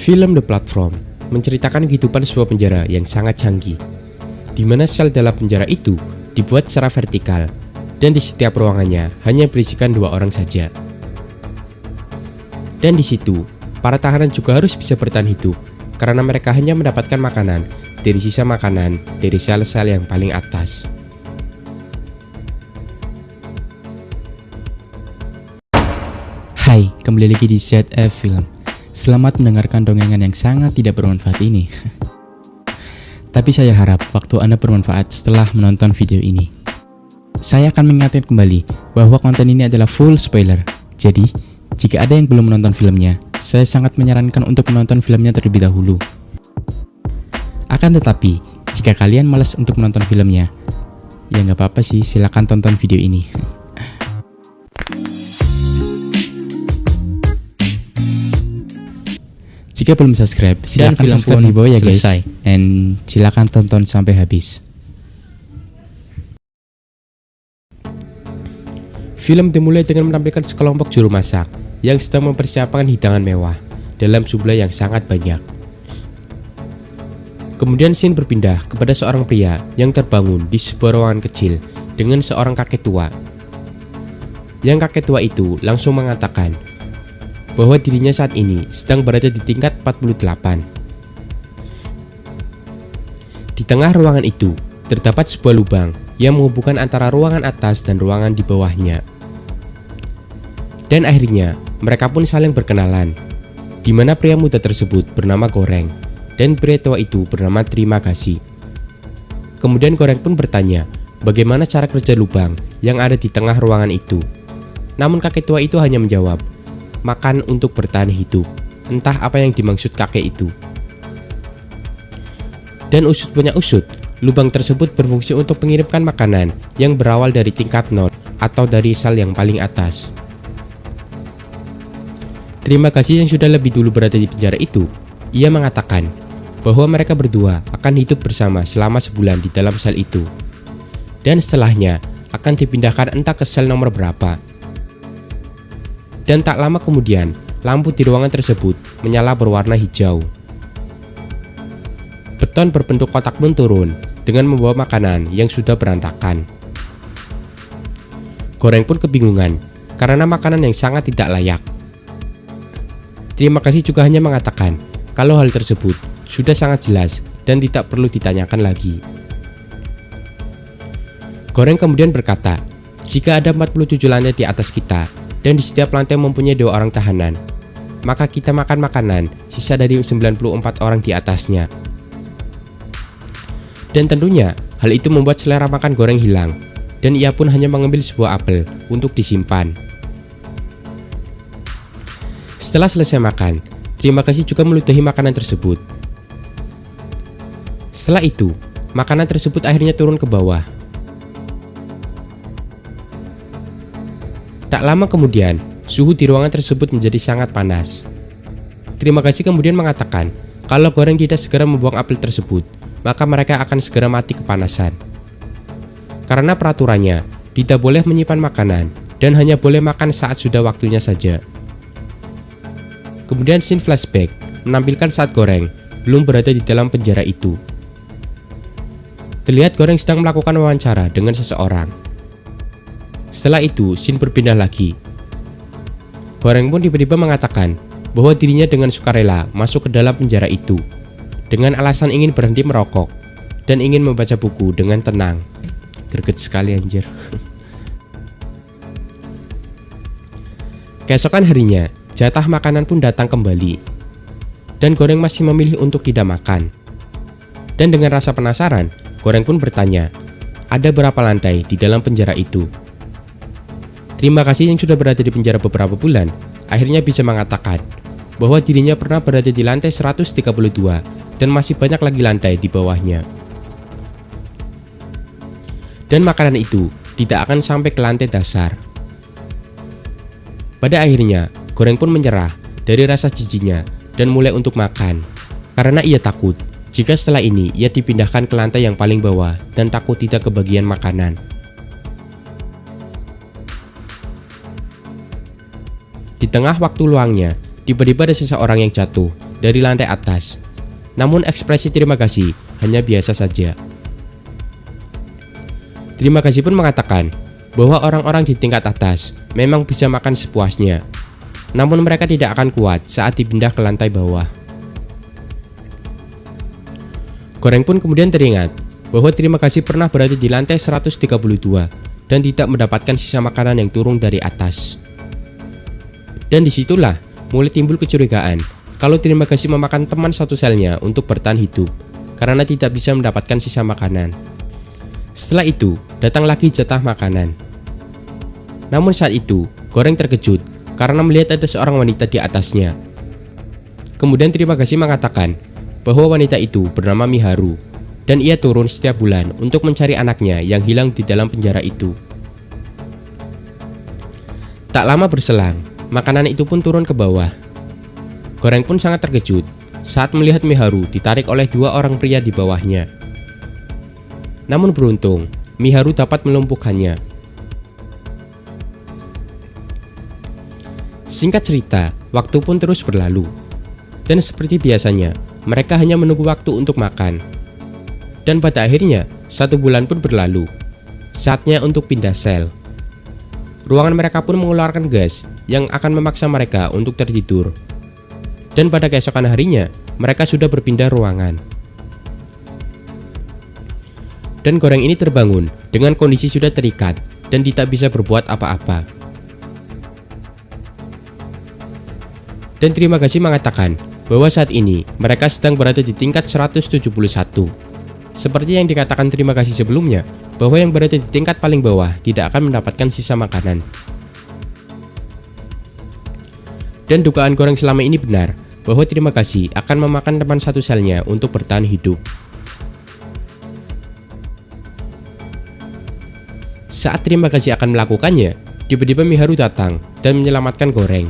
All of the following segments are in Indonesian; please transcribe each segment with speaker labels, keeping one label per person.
Speaker 1: Film The Platform menceritakan kehidupan sebuah penjara yang sangat canggih, di mana sel dalam penjara itu dibuat secara vertikal, dan di setiap ruangannya hanya berisikan 2 orang saja. Dan di situ, para tahanan juga harus bisa bertahan hidup, karena mereka hanya mendapatkan makanan dari sisa makanan dari sel-sel yang paling atas.
Speaker 2: Hai, kembali lagi di ZF Film. Selamat mendengarkan dongengan yang sangat tidak bermanfaat ini. Tapi saya harap waktu Anda bermanfaat setelah menonton video ini. Saya akan mengingatkan kembali bahwa konten ini adalah full spoiler. Jadi, jika ada yang belum menonton filmnya, saya sangat menyarankan untuk menonton filmnya terlebih dahulu. Akan tetapi, jika kalian malas untuk menonton filmnya, ya nggak apa-apa sih, silakan tonton video ini. Jika belum subscribe, silakan subscribe di bawah ya guys. And silakan tonton sampai habis.
Speaker 1: Film dimulai dengan menampilkan sekelompok juru masak yang sedang mempersiapkan hidangan mewah dalam jumlah yang sangat banyak. Kemudian scene berpindah kepada seorang pria yang terbangun di sebuah ruangan kecil dengan seorang kakek tua. Yang kakek tua itu langsung mengatakan bahwa dirinya saat ini sedang berada di tingkat 48. Di tengah ruangan itu terdapat sebuah lubang yang menghubungkan antara ruangan atas dan ruangan di bawahnya. Dan akhirnya mereka pun saling berkenalan, di mana pria muda tersebut bernama Goreng dan pria tua itu bernama Terima Kasih. Kemudian Goreng pun bertanya bagaimana cara kerja lubang yang ada di tengah ruangan itu. Namun kakek tua itu hanya menjawab, makan untuk bertahan hidup. Entah apa yang dimaksud kakek itu. Dan usut punya usut, lubang tersebut berfungsi untuk mengirimkan makanan yang berawal dari tingkat 0 atau dari sel yang paling atas. Terima Kasih yang sudah lebih dulu berada di penjara itu, ia mengatakan bahwa mereka berdua akan hidup bersama selama sebulan di dalam sel itu. Dan setelahnya akan dipindahkan entah ke sel nomor berapa. Dan tak lama kemudian, lampu di ruangan tersebut menyala berwarna hijau. Beton berbentuk kotak pun turun dengan membawa makanan yang sudah berantakan. Goreng pun kebingungan karena makanan yang sangat tidak layak. Terima Kasih juga hanya mengatakan kalau hal tersebut sudah sangat jelas dan tidak perlu ditanyakan lagi. Goreng kemudian berkata, jika ada 47 lantai di atas kita, dan di setiap lantai mempunyai 2 orang tahanan, maka kita makan makanan sisa dari 94 orang di atasnya. Dan tentunya hal itu membuat selera makan Goreng hilang, dan ia pun hanya mengambil sebuah apel untuk disimpan. Setelah selesai makan, Terima Kasih juga meludahi makanan tersebut. Setelah itu, makanan tersebut akhirnya turun ke bawah. Tak lama kemudian, suhu di ruangan tersebut menjadi sangat panas. Terima Kasih kemudian mengatakan kalau Goreng tidak segera membuang apel tersebut, maka mereka akan segera mati kepanasan. Karena peraturannya, tidak boleh menyimpan makanan dan hanya boleh makan saat sudah waktunya saja. Kemudian scene flashback menampilkan saat Goreng belum berada di dalam penjara itu. Terlihat Goreng sedang melakukan wawancara dengan seseorang. Setelah itu, scene berpindah lagi. Goreng pun tiba-tiba mengatakan bahwa dirinya dengan sukarela masuk ke dalam penjara itu dengan alasan ingin berhenti merokok dan ingin membaca buku dengan tenang. Greget sekali anjir. Keesokan harinya, jatah makanan pun datang kembali. Dan Goreng masih memilih untuk tidak makan. Dan dengan rasa penasaran, Goreng pun bertanya, ada berapa lantai di dalam penjara itu? Terima Kasih yang sudah berada di penjara beberapa bulan, akhirnya bisa mengatakan bahwa dirinya pernah berada di lantai 132 dan masih banyak lagi lantai di bawahnya. Dan makanan itu tidak akan sampai ke lantai dasar. Pada akhirnya, Goreng pun menyerah dari rasa jijiknya dan mulai untuk makan, karena ia takut jika setelah ini ia dipindahkan ke lantai yang paling bawah dan takut tidak kebagian makanan. Di tengah waktu luangnya, tiba-tiba ada seseorang yang jatuh dari lantai atas. Namun ekspresi terima kasih hanya biasa saja. Terima kasih pun mengatakan bahwa orang-orang di tingkat atas memang bisa makan sepuasnya, namun mereka tidak akan kuat saat dipindah ke lantai bawah. Goreng pun kemudian teringat bahwa terima kasih pernah berada di lantai 132 dan tidak mendapatkan sisa makanan yang turun dari atas. Dan disitulah mulai timbul kecurigaan kalau terima kasih memakan teman satu selnya untuk bertahan hidup karena tidak bisa mendapatkan sisa makanan. Setelah itu, datang lagi jatah makanan. Namun saat itu, Goreng terkejut karena melihat ada seorang wanita di atasnya. Kemudian terima kasih mengatakan bahwa wanita itu bernama Miharu dan ia turun setiap bulan untuk mencari anaknya yang hilang di dalam penjara itu. Tak lama berselang, makanan itu pun turun ke bawah. Goreng pun sangat terkejut saat melihat Miharu ditarik oleh dua orang pria di bawahnya. Namun beruntung, Miharu dapat melumpuhkannya. Singkat cerita, waktu pun terus berlalu. Dan seperti biasanya, mereka hanya menunggu waktu untuk makan. Dan pada akhirnya, 1 bulan pun berlalu. Saatnya untuk pindah sel. Ruangan mereka pun mengeluarkan gas yang akan memaksa mereka untuk tertidur. Dan pada keesokan harinya, mereka sudah berpindah ruangan. Dan Goreng ini terbangun dengan kondisi sudah terikat dan tidak bisa berbuat apa-apa. Dan terima kasih mengatakan bahwa saat ini mereka sedang berada di tingkat 171. Seperti yang dikatakan terima kasih sebelumnya, bahwa yang berada di tingkat paling bawah tidak akan mendapatkan sisa makanan. Dan dugaan Goreng selama ini benar, bahwa terima kasih akan memakan teman satu selnya untuk bertahan hidup. Saat terima kasih akan melakukannya, tiba-tiba Miharu datang dan menyelamatkan Goreng.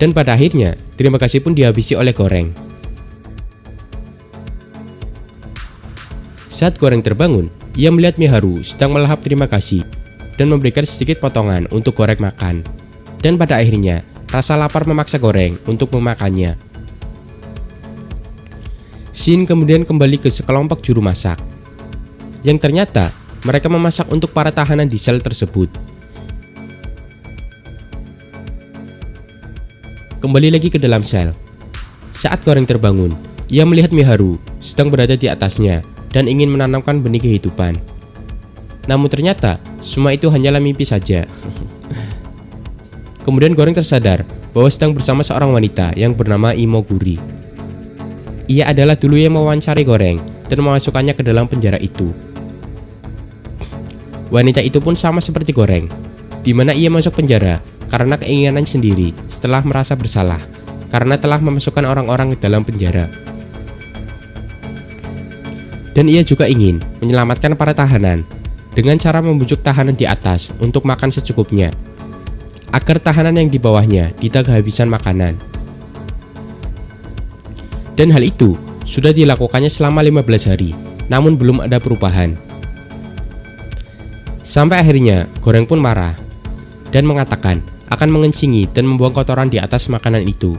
Speaker 1: Dan pada akhirnya, terima kasih pun dihabisi oleh Goreng. Saat Goreng terbangun, ia melihat Miharu sedang melahap terima kasih dan memberikan sedikit potongan untuk Goreng makan. Dan pada akhirnya, rasa lapar memaksa Goreng untuk memakannya. Shin kemudian kembali ke sekelompok juru masak, yang ternyata mereka memasak untuk para tahanan di sel tersebut. Kembali lagi ke dalam sel. Saat Goreng terbangun, ia melihat Miharu sedang berada di atasnya dan ingin menanamkan benih kehidupan. Namun ternyata semua itu hanyalah mimpi saja. Kemudian Goreng tersadar bahwa sedang bersama seorang wanita yang bernama Imoguri. Ia adalah dulu yang mewawancari Goreng dan memasukkannya ke dalam penjara itu. Wanita itu pun sama seperti Goreng, di mana ia masuk penjara karena keinginan sendiri setelah merasa bersalah karena telah memasukkan orang-orang ke dalam penjara. Dan ia juga ingin menyelamatkan para tahanan dengan cara membujuk tahanan di atas untuk makan secukupnya, agar tahanan yang di bawahnya tidak kehabisan makanan. Dan hal itu sudah dilakukannya selama 15 hari, namun belum ada perubahan. Sampai akhirnya Goreng pun marah dan mengatakan akan mengencingi dan membuang kotoran di atas makanan itu.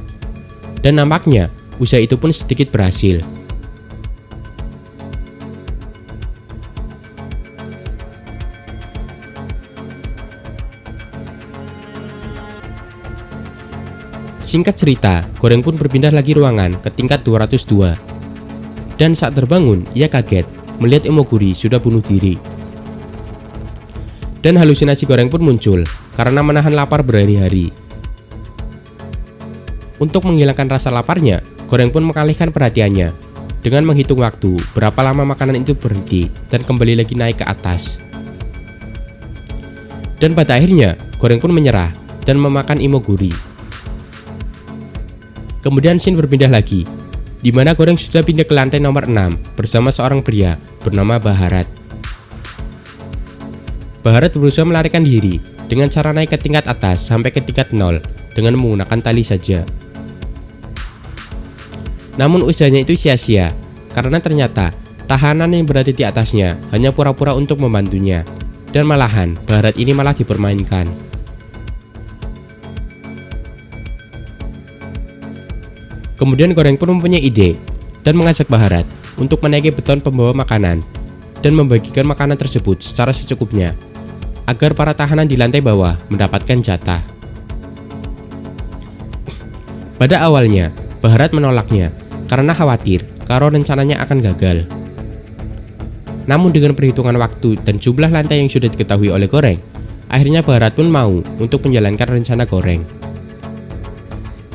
Speaker 1: Dan nampaknya usaha itu pun sedikit berhasil. Singkat cerita, Goreng pun berpindah lagi ruangan ke tingkat 202. Dan saat terbangun, ia kaget melihat Imoguri sudah bunuh diri. Dan halusinasi Goreng pun muncul karena menahan lapar berhari-hari. Untuk menghilangkan rasa laparnya, Goreng pun mengalihkan perhatiannya dengan menghitung waktu berapa lama makanan itu berhenti dan kembali lagi naik ke atas. Dan pada akhirnya, Goreng pun menyerah dan memakan Imoguri. Kemudian Shin berpindah lagi, di mana Goreng sudah pindah ke lantai nomor 6 bersama seorang pria bernama Baharat. Baharat berusaha melarikan diri dengan cara naik ke tingkat atas sampai ke tingkat 0 dengan menggunakan tali saja. Namun usahanya itu sia-sia karena ternyata tahanan yang berada di atasnya hanya pura-pura untuk membantunya, dan malahan Baharat ini malah dipermainkan. Kemudian Goreng pun mempunyai ide dan mengajak Baharat untuk menaiki beton pembawa makanan dan membagikan makanan tersebut secara secukupnya agar para tahanan di lantai bawah mendapatkan jatah. Pada awalnya, Baharat menolaknya karena khawatir kalau rencananya akan gagal. Namun dengan perhitungan waktu dan jumlah lantai yang sudah diketahui oleh Goreng, akhirnya Baharat pun mau untuk menjalankan rencana Goreng.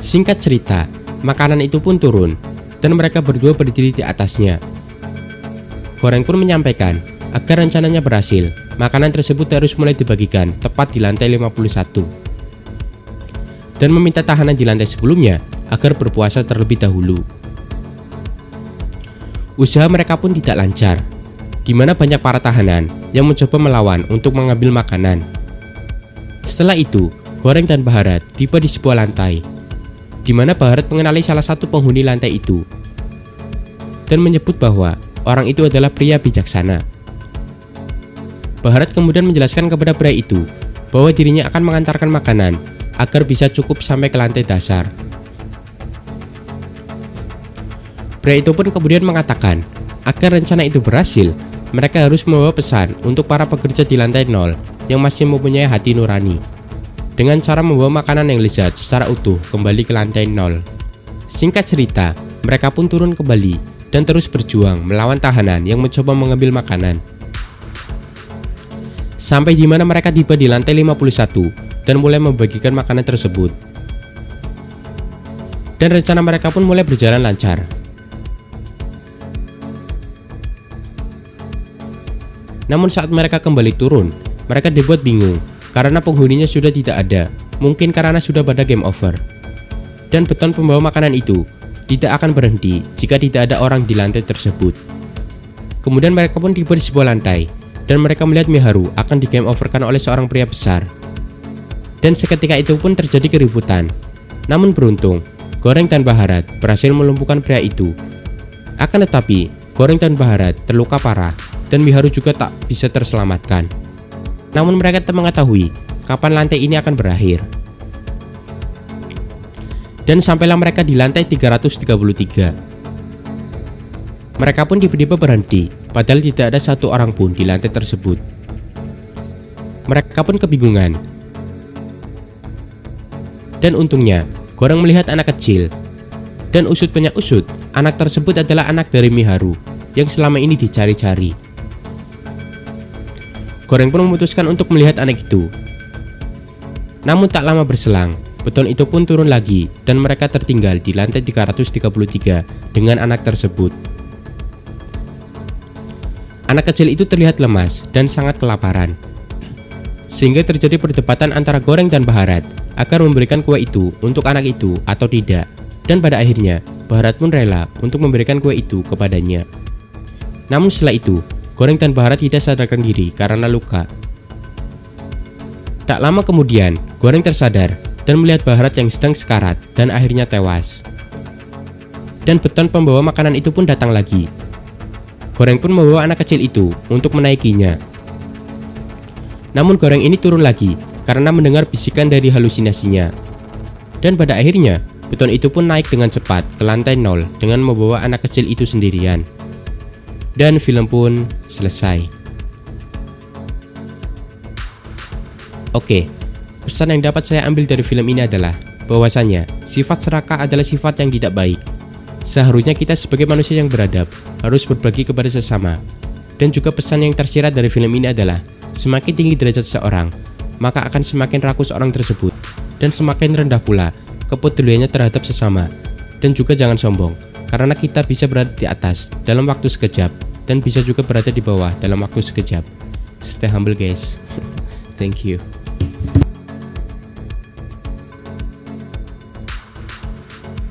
Speaker 1: Singkat cerita, makanan itu pun turun dan mereka berdua berdiri di atasnya. Goreng pun menyampaikan agar rencananya berhasil, makanan tersebut harus mulai dibagikan tepat di lantai 51. Dan meminta tahanan di lantai sebelumnya agar berpuasa terlebih dahulu. Usaha mereka pun tidak lancar, di mana banyak para tahanan yang mencoba melawan untuk mengambil makanan. Setelah itu, Goreng dan Baharat tiba di sebuah lantai, di mana Baharat mengenali salah satu penghuni lantai itu dan menyebut bahwa orang itu adalah pria bijaksana. Baharat kemudian menjelaskan kepada pria itu bahwa dirinya akan mengantarkan makanan agar bisa cukup sampai ke lantai dasar. Pria itu pun kemudian mengatakan agar rencana itu berhasil, mereka harus membawa pesan untuk para pekerja di lantai 0 yang masih mempunyai hati nurani, dengan cara membawa makanan yang lezat secara utuh kembali ke lantai 0. Singkat cerita, mereka pun turun kembali dan terus berjuang melawan tahanan yang mencoba mengambil makanan. Sampai di mana mereka tiba di lantai 51 dan mulai membagikan makanan tersebut. Dan rencana mereka pun mulai berjalan lancar. Namun saat mereka kembali turun, mereka dibuat bingung karena penghuninya sudah tidak ada, mungkin karena sudah pada game over. Dan beton pembawa makanan itu tidak akan berhenti jika tidak ada orang di lantai tersebut. Kemudian mereka pun tiba di sebuah lantai dan mereka melihat Miharu akan di game overkan oleh seorang pria besar. Dan seketika itu pun terjadi keributan. Namun beruntung, Goreng dan Baharat berhasil melumpuhkan pria itu. Akan tetapi, Goreng dan Baharat terluka parah dan Miharu juga tak bisa terselamatkan. Namun mereka tak mengetahui kapan lantai ini akan berakhir. Dan sampailah mereka di lantai 333. Mereka pun tiba-tiba berhenti, padahal tidak ada satu orang pun di lantai tersebut. Mereka pun kebingungan. Dan untungnya, Goreng melihat anak kecil. Dan usut punya usut, anak tersebut adalah anak dari Miharu yang selama ini dicari-cari. Goreng pun memutuskan untuk melihat anak itu. Namun tak lama berselang, beton itu pun turun lagi dan mereka tertinggal di lantai 333 dengan anak tersebut. Anak kecil itu terlihat lemas dan sangat kelaparan. Sehingga terjadi perdebatan antara Goreng dan Baharat agar memberikan kue itu untuk anak itu atau tidak. Dan pada akhirnya, Baharat pun rela untuk memberikan kue itu kepadanya. Namun setelah itu, Goreng dan Baharat tidak sadarkan diri karena luka. Tak lama kemudian, Goreng tersadar dan melihat Baharat yang sedang sekarat dan akhirnya tewas. Dan beton pembawa makanan itu pun datang lagi. Goreng pun membawa anak kecil itu untuk menaikinya. Namun Goreng ini turun lagi karena mendengar bisikan dari halusinasinya. Dan pada akhirnya, beton itu pun naik dengan cepat ke lantai 0 dengan membawa anak kecil itu sendirian. Dan film pun selesai. Oke, pesan yang dapat saya ambil dari film ini adalah bahwasanya sifat serakah adalah sifat yang tidak baik. Seharusnya kita sebagai manusia yang beradab harus berbagi kepada sesama. Dan juga pesan yang tersirat dari film ini adalah semakin tinggi derajat seseorang, maka akan semakin rakus orang tersebut. Dan semakin rendah pula kepeduliannya terhadap sesama. Dan juga jangan sombong, karena kita bisa berada di atas dalam waktu sekejap dan bisa juga berada di bawah dalam waktu sekejap. Stay humble guys. Thank you.